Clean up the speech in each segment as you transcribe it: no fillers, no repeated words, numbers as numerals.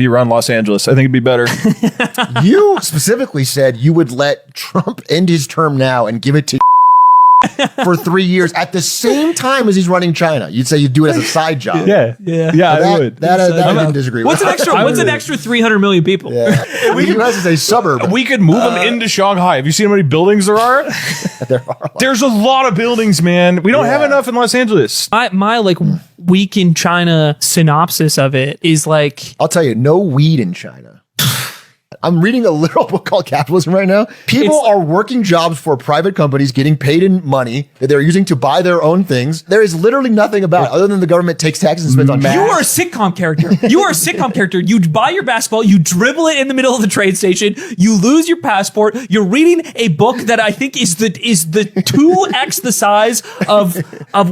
run Los Angeles. I think it'd be better. You specifically said you would let Trump end his term now and give it to for 3 years at the same time as he's running China. You'd say you'd do it as a side job. Yeah, I would. That I didn't disagree with. What's an extra 300 million people? Yeah. The U.S. is a suburb. We could move them into Shanghai. Have you seen how many buildings there are? There are. There's a lot of buildings, man. We don't have enough in Los Angeles. My like week in China synopsis of it is like, I'll tell you, no weed in China. I'm reading a literal book called Capitalism right now. People are working jobs for private companies, getting paid in money that they're using to buy their own things. There is literally nothing about it other than the government takes taxes and spends on you are a sitcom character. You are a sitcom character. You buy your basketball, you dribble it in the middle of the train station, you lose your passport, you're reading a book that I think is the 2x the size of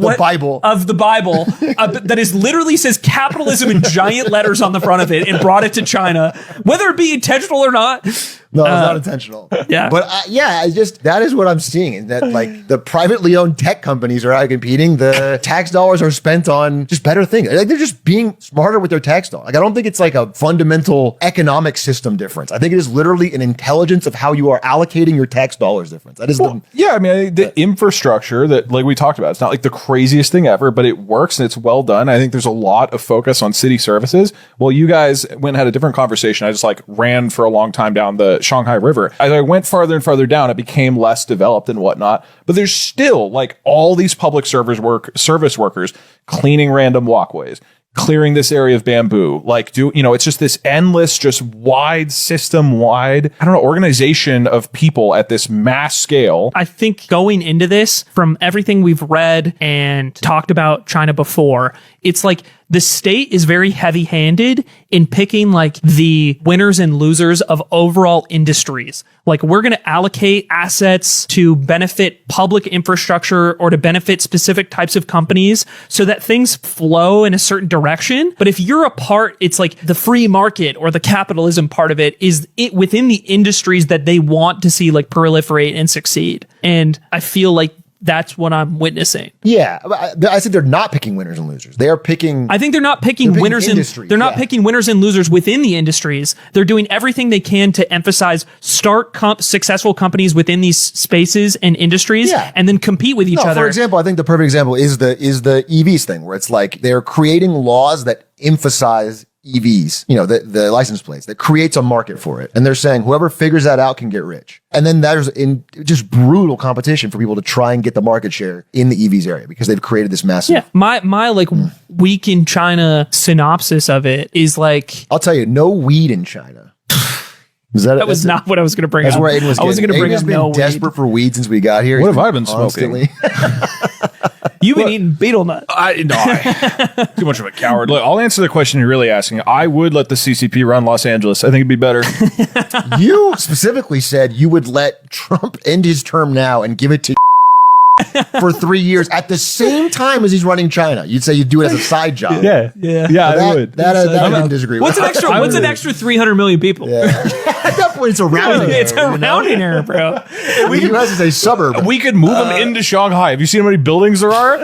what Bible. Of the Bible that is literally says capitalism in giant letters on the front of it and brought it to China, whether it be intentional or not. No, it's not intentional. Yeah. But I just, that is what I'm seeing. Is that like the privately owned tech companies are out competing. The tax dollars are spent on just better things. Like they're just being smarter with their tax dollars. Like I don't think it's like a fundamental economic system difference. I think it is literally an intelligence of how you are allocating your tax dollars difference. That is the infrastructure that like we talked about. It's not like the craziest thing ever, but it works and it's well done. I think there's a lot of focus on city services. Well, you guys went and had a different conversation. I just like ran for a long time down the Shanghai River. As I went farther and farther down, it became less developed and whatnot. But there's still like all these public service workers cleaning random walkways, clearing this area of bamboo, it's just this endless, just wide system-wide, organization of people at this mass scale. I think going into this, from everything we've read and talked about China before, it's like the state is very heavy-handed in picking like the winners and losers of overall industries. Like we're going to allocate assets to benefit public infrastructure or to benefit specific types of companies so that things flow in a certain direction. But if you're a part, it's like the free market or the capitalism part of it is within the industries that they want to see like proliferate and succeed. And I feel like that's what I'm witnessing. Yeah, I think they're not picking winners and losers. They are picking. I think they're not picking winners and they're not picking winners and losers within the industries. They're doing everything they can to emphasize successful companies within these spaces and industries, and then compete with each other. For example, I think the perfect example is the EVs thing, where it's like they're creating laws that emphasize EVs, the license plates, that creates a market for it. And they're saying whoever figures that out can get rich. And then there's just brutal competition for people to try and get the market share in the EVs area because they've created this massive. Yeah. My like week in China synopsis of it is like, I'll tell you, no weed in China. That was not what I was going to bring up. That's where Aiden was. I wasn't going to bring up no weed. Desperate for weed since we got here. What have I been smoking? You've been eating beetle nut. Too much of a coward. Look, I'll answer the question you're really asking. I would let the CCP run Los Angeles. I think it'd be better. You specifically said you would let Trump end his term now and give it to for 3 years at the same time as he's running China. You'd say you'd do it as a side job. Yeah, I would. That I didn't disagree with. What's an extra 300 million people? Yeah. At that point, it's a rounding error. It's a rounding error, bro. The U.S. is a suburb. We could move them into Shanghai. Have you seen how many buildings there are?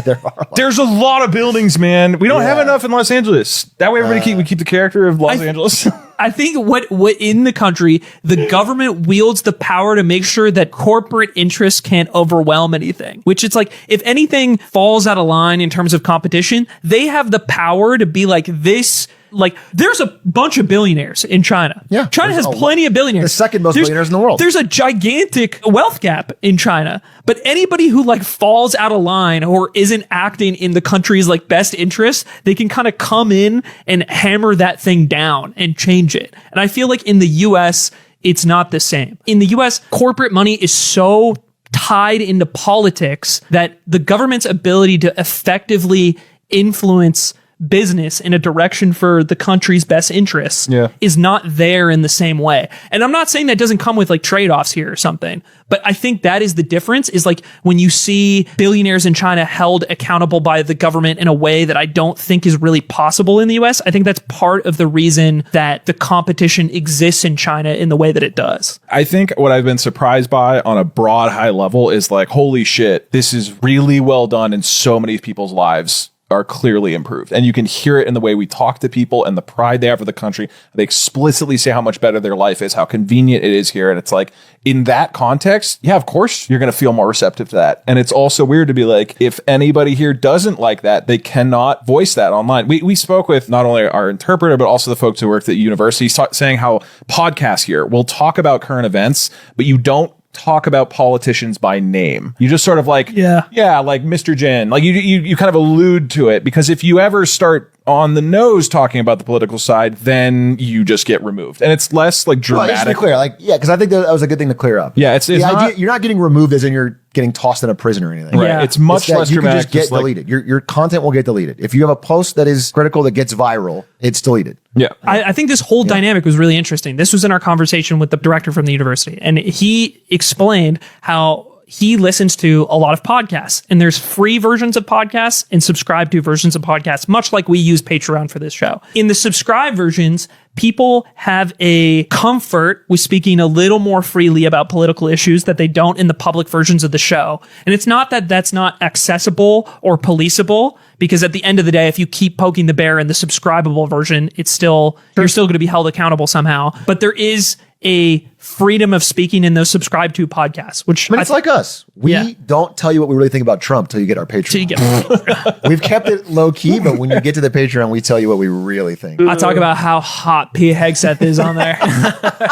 There are. There's a lot of buildings, man. We don't have enough in Los Angeles. That way, we keep the character of Los Angeles. I think what in the country, the government wields the power to make sure that corporate interests can't overwhelm anything, which it's like, if anything falls out of line in terms of competition, they have the power to be like this. Like, there's a bunch of billionaires in China. Yeah. China has plenty of billionaires. The second most billionaires in the world. There's a gigantic wealth gap in China. But anybody who like falls out of line or isn't acting in the country's like best interest, they can kind of come in and hammer that thing down and change it. And I feel like in the US, it's not the same. In the US, corporate money is so tied into politics that the government's ability to effectively influence business in a direction for the country's best interests is not there in the same way. And I'm not saying that doesn't come with like trade-offs here or something, but I think that is the difference, is like when you see billionaires in China held accountable by the government in a way that I don't think is really possible in the US. I think that's part of the reason that the competition exists in China in the way that it does. I think what I've been surprised by on a broad high level is like, holy shit, this is really well done in so many people's lives are clearly improved. And you can hear it in the way we talk to people and the pride they have for the country. They explicitly say how much better their life is, how convenient it is here. And it's like, in that context, yeah, of course, you're going to feel more receptive to that. And it's also weird to be like, if anybody here doesn't like that, they cannot voice that online. We spoke with not only our interpreter, but also the folks who worked at university, saying how podcasts here will talk about current events, but you don't talk about politicians by name. You just sort of like, like Mr. Jen, like you kind of allude to it, because if you ever start on the nose talking about the political side, then you just get removed. And it's less like dramatic. Well, just to be clear, like, because I think that was a good thing to clear up. Yeah, it's idea, you're not getting removed as in you're getting tossed in a prison or anything. Right. Yeah. It's much less you dramatic. You can just get deleted. Your content will get deleted. If you have a post that is critical that gets viral, it's deleted. Yeah. I think this whole dynamic was really interesting. This was in our conversation with the director from the university, and he explained how he listens to a lot of podcasts, and there's free versions of podcasts and subscribe to versions of podcasts, much like we use Patreon for this show. In the subscribe versions, people have a comfort with speaking a little more freely about political issues that they don't in the public versions of the show. And it's not that that's not accessible or policeable, because at the end of the day, if you keep poking the bear in the subscribable version, you're still going to be held accountable somehow. But there is a freedom of speaking in those subscribe to podcasts, which it's like us. We don't tell you what we really think about Trump till you get our Patreon. We've kept it low key, but when you get to the Patreon, we tell you what we really think. I talk about how hot Pete Hegseth is on there,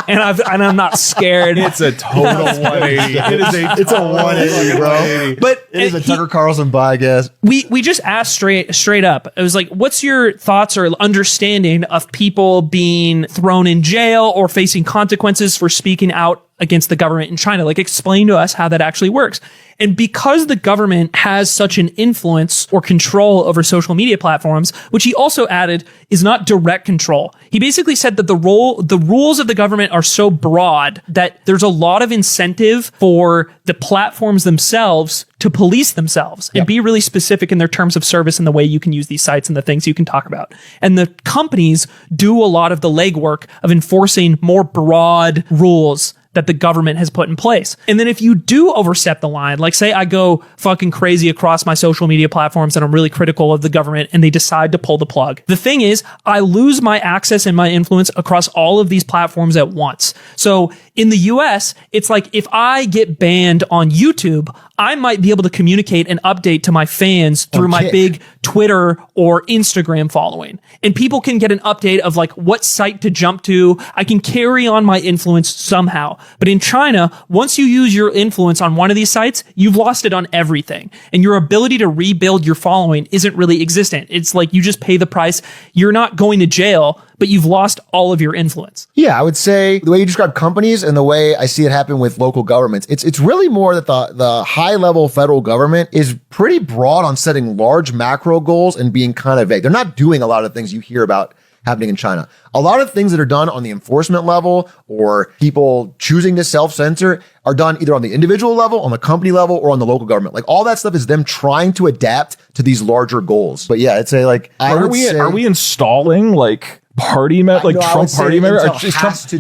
and I'm not scared. It's a total 180. It's a 180, bro. But it is a Tucker Carlson bias. We just asked straight up. It was like, what's your thoughts or understanding of people being thrown in jail or facing consequences for speaking out against the government in China? Like, explain to us how that actually works. And because the government has such an influence or control over social media platforms, which he also added is not direct control. He basically said that the rules of the government are so broad that there's a lot of incentive for the platforms themselves to police themselves and be really specific in their terms of service and the way you can use these sites and the things you can talk about. And the companies do a lot of the legwork of enforcing more broad rules that the government has put in place. And then if you do overstep the line, like say I go fucking crazy across my social media platforms and I'm really critical of the government and they decide to pull the plug. The thing is, I lose my access and my influence across all of these platforms at once. So in the US, it's like if I get banned on YouTube, I might be able to communicate an update to my fans through my big Twitter or Instagram following. And people can get an update of like what site to jump to. I can carry on my influence somehow. But in China, once you use your influence on one of these sites, you've lost it on everything. And your ability to rebuild your following isn't really existent. It's like you just pay the price. You're not going to jail, but you've lost all of your influence. Yeah, I would say the way you describe companies and the way I see it happen with local governments, it's really more that the high-level federal government is pretty broad on setting large macro goals and being kind of vague. They're not doing a lot of things you hear about happening in China. A lot of things that are done on the enforcement level or people choosing to self-censor are done either on the individual level, on the company level, or on the local government. Like all that stuff is them trying to adapt to these larger goals. But yeah, it's a like, are we installing like party Trump party member?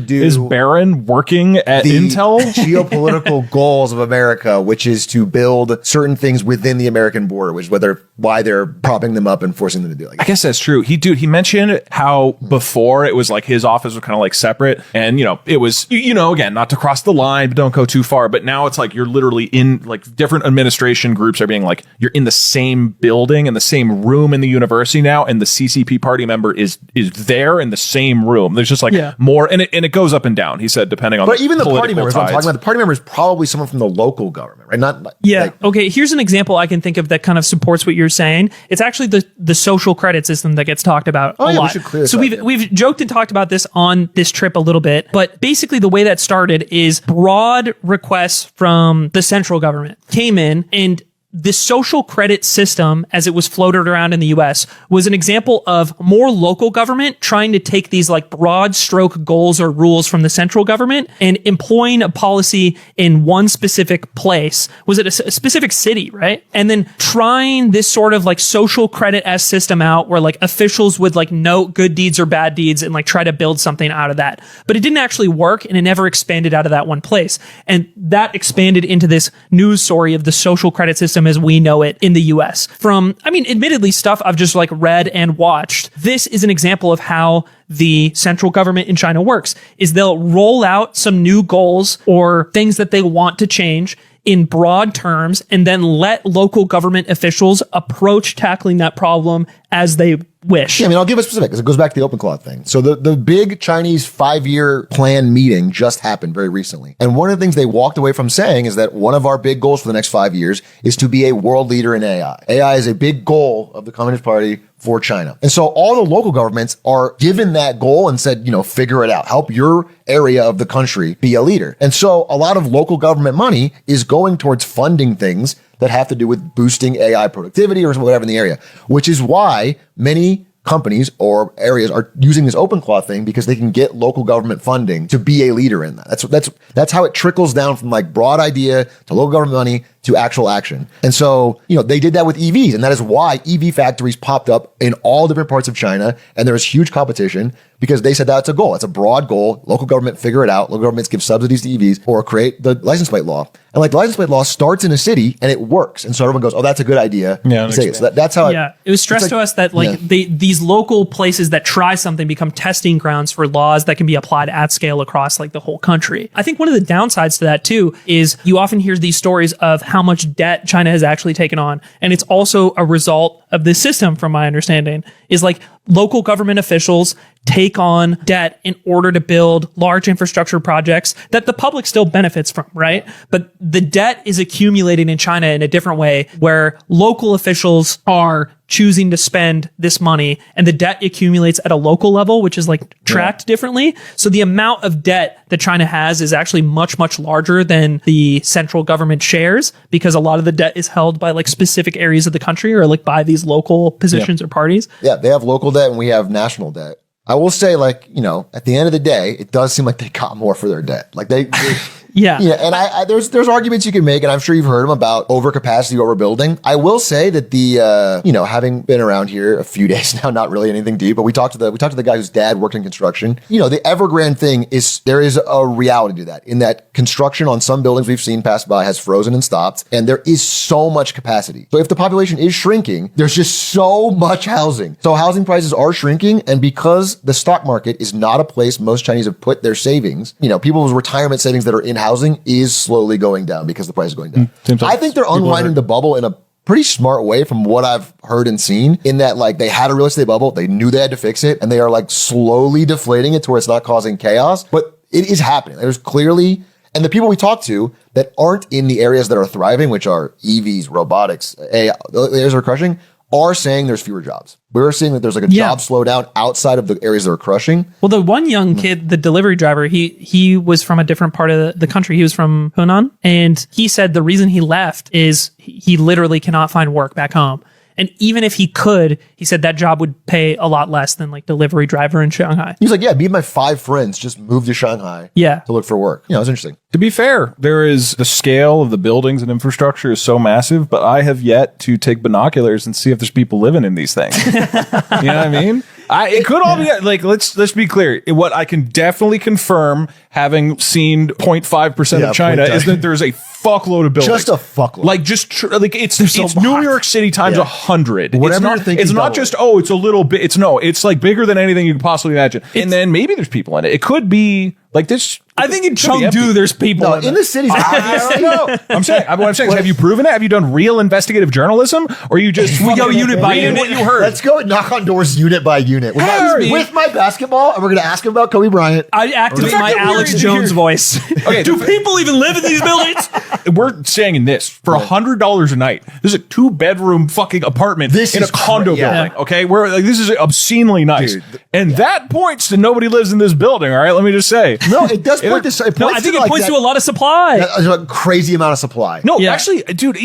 Is Barron working at Intel? Geopolitical goals of America, which is to build certain things within the American border, which why they're propping them up and forcing them to do like that. I guess that's true. He mentioned how before it was like his office was kind of like separate, and it was again, not to cross the line, but don't go too far. But now it's like you're literally in like different administration groups are being like you're in the same building in the same room in the university now, and the CCP party member is there in the same room. There's just like more, and it goes up and down. He said depending on. But even the party members, I'm talking about the party member is probably someone from the local government, right? Not okay. Here's an example I can think of that kind of supports what you're saying. It's actually the social credit system that gets talked about a lot. We should clear so we've joked and talked about this on this trip a little bit, but basically the way that started is broad requests from the central government came in, and the social credit system, as it was floated around in the US, was an example of more local government trying to take these like broad stroke goals or rules from the central government and employing a policy in one specific place. Was it a specific city, right? And then trying this sort of like social credit-esque system out where like officials would like note good deeds or bad deeds and like try to build something out of that. But it didn't actually work, and it never expanded out of that one place. And that expanded into this news story of the social credit system system as we know it in the US. From, I mean, admittedly stuff I've just like read and watched. This is an example of how the central government in China works, is they'll roll out some new goals or things that they want to change in broad terms, and then let local government officials approach tackling that problem as they wish. Yeah, I mean, I'll give a specific because it goes back to the open cloth thing. So the big Chinese 5-year plan meeting just happened very recently. And one of the things they walked away from saying is that one of our big goals for the next 5 years is to be a world leader in AI. AI is a big goal of the Communist Party for China. And so all the local governments are given that goal and said, figure it out. Help your area of the country be a leader. And so a lot of local government money is going towards funding things that have to do with boosting AI productivity or whatever in the area, which is why many companies or areas are using this open cloth thing because they can get local government funding to be a leader in that. That's how it trickles down from like broad idea to local government money to actual action. And so, they did that with EVs, and that is why EV factories popped up in all different parts of China, and there is huge competition because they said that's a goal. It's a broad goal. Local government figure it out. Local governments give subsidies to EVs or create the license plate law. And like the license plate law starts in a city and it works. And so everyone goes, oh, that's a good idea. Yeah. So that's how it was stressed to us that these local places that try something become testing grounds for laws that can be applied at scale across like the whole country. I think one of the downsides to that too is you often hear these stories of how much debt China has actually taken on. And it's also a result of this system, from my understanding, is like local government officials take on debt in order to build large infrastructure projects that the public still benefits from, right? But the debt is accumulating in China in a different way, where local officials are choosing to spend this money and the debt accumulates at a local level, which is like tracked differently. So the amount of debt that China has is actually much, much larger than the central government shares, because a lot of the debt is held by like specific areas of the country or like by these local positions or parties. Yeah, they have local debt and we have national debt. I will say, at the end of the day, it does seem like they got more for their debt. Like they Yeah. And I there's arguments you can make, and I'm sure you've heard them about overcapacity, overbuilding. I will say that having been around here a few days now, not really anything deep, but we talked to the guy whose dad worked in construction. The Evergrande thing there is a reality to that, in that construction on some buildings we've seen pass by has frozen and stopped, and there is so much capacity. So if the population is shrinking, there's just so much housing. So housing prices are shrinking, and because the stock market is not a place most Chinese have put their savings, people's retirement savings that are in housing is slowly going down because the price is going down. I think they're unwinding the bubble in a pretty smart way from what I've heard and seen, in that they had a real estate bubble, they knew they had to fix it, and they are slowly deflating it to where it's not causing chaos, but it is happening. There's clearly, and the people we talk to that aren't in the areas that are thriving, which are EVs, robotics, AI, the areas that are crushing, are saying there's fewer jobs. We're seeing that there's a job slowdown outside of the areas that are crushing. Well, the one young kid, the delivery driver, he was from a different part of the country. He was from Hunan. And he said the reason he left is he literally cannot find work back home. And even if he could, he said that job would pay a lot less than delivery driver in Shanghai. He's like, me and my 5 friends just moved to Shanghai to look for work. It's interesting. To be fair, the scale of the buildings and infrastructure is so massive, but I have yet to take binoculars and see if there's people living in these things. You know what I mean? It could all be let's be clear. What I can definitely confirm, having seen 0.5% of China, is that there's a fuckload of buildings. Just a fuckload. It's New York City times 100. Whatever you're thinking. It's not just it's a little bit. It's bigger than anything you could possibly imagine. And then maybe there's people in it. It could be this. I think in Chengdu there's people in the cities. I don't know. What I'm saying is, have you proven it? Have you done real investigative journalism, or you just we go unit by unit? What you heard? Let's go and knock on doors unit by unit with my basketball, and we're going to ask him about Kobe Bryant. I activate my Alex Jones voice. Okay, do people even live in these buildings? We're saying in this for $100 a night. This is a 2-bedroom fucking apartment in a condo building. Okay, where this is obscenely nice, and that points to nobody lives in this building. All right, let me just say. No, it does point to. I think it points to a lot of supply. A crazy amount of supply. No, actually, dude,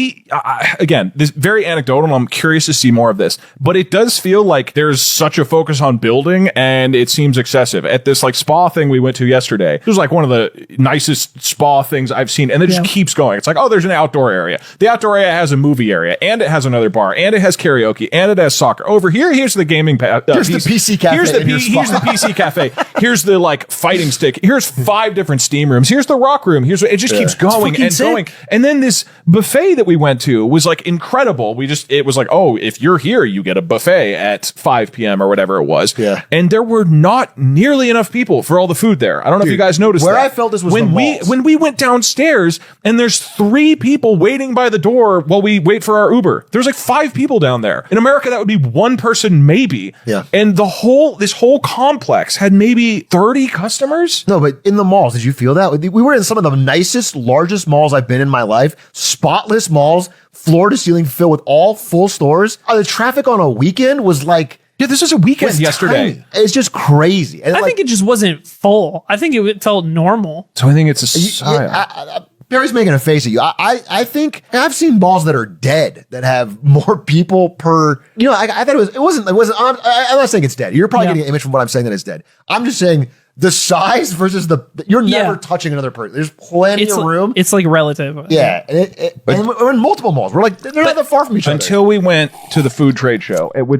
again, this very anecdotal, and I'm curious to see more of this, but it does feel like there's such a focus on building, and it seems excessive. At this spa thing we went to yesterday, it was one of the nicest spa things I've seen, and it just keeps going. going. It's like, oh, there's an outdoor area. The outdoor area has a movie area, and it has another bar, and it has karaoke, and it has soccer. Over here, here's the gaming here's the PC cafe. Here's the PC cafe. Here's the like fighting stick. Here's 5 different steam rooms. Here's the rock room. It just keeps going and going. And then this buffet that we went to was like incredible. It was like, oh, if you're here, you get a buffet at 5 p.m. or whatever it was. Yeah. And there were not nearly enough people for all the food there. I don't know if you guys noticed where that. I felt this was when we went downstairs and there's 3 people waiting by the door while we wait for our Uber. There's like 5 people down there. In America, that would be 1 person maybe. Yeah. And this whole complex had maybe 30 customers. No, but in the malls, did you feel that? We were in some of the nicest, largest malls I've been in my life. Spotless malls, floor to ceiling, filled with all full stores. The traffic on a weekend was like, yeah, this was a weekend yesterday. Tiny. It's just crazy. And I think it just wasn't full. I think it felt normal. So I think it's a sign. Barry's making a face at you. I think I've seen malls that are dead that have more people per. I thought it wasn't. I'm not saying it's dead. You're probably getting an image from what I'm saying that it's dead. I'm just saying the size versus you're never touching another person. There's plenty of room. It's like relative. Yeah, and we're in multiple malls. We're like they're not that far from each other. Until we went to the food trade show, at which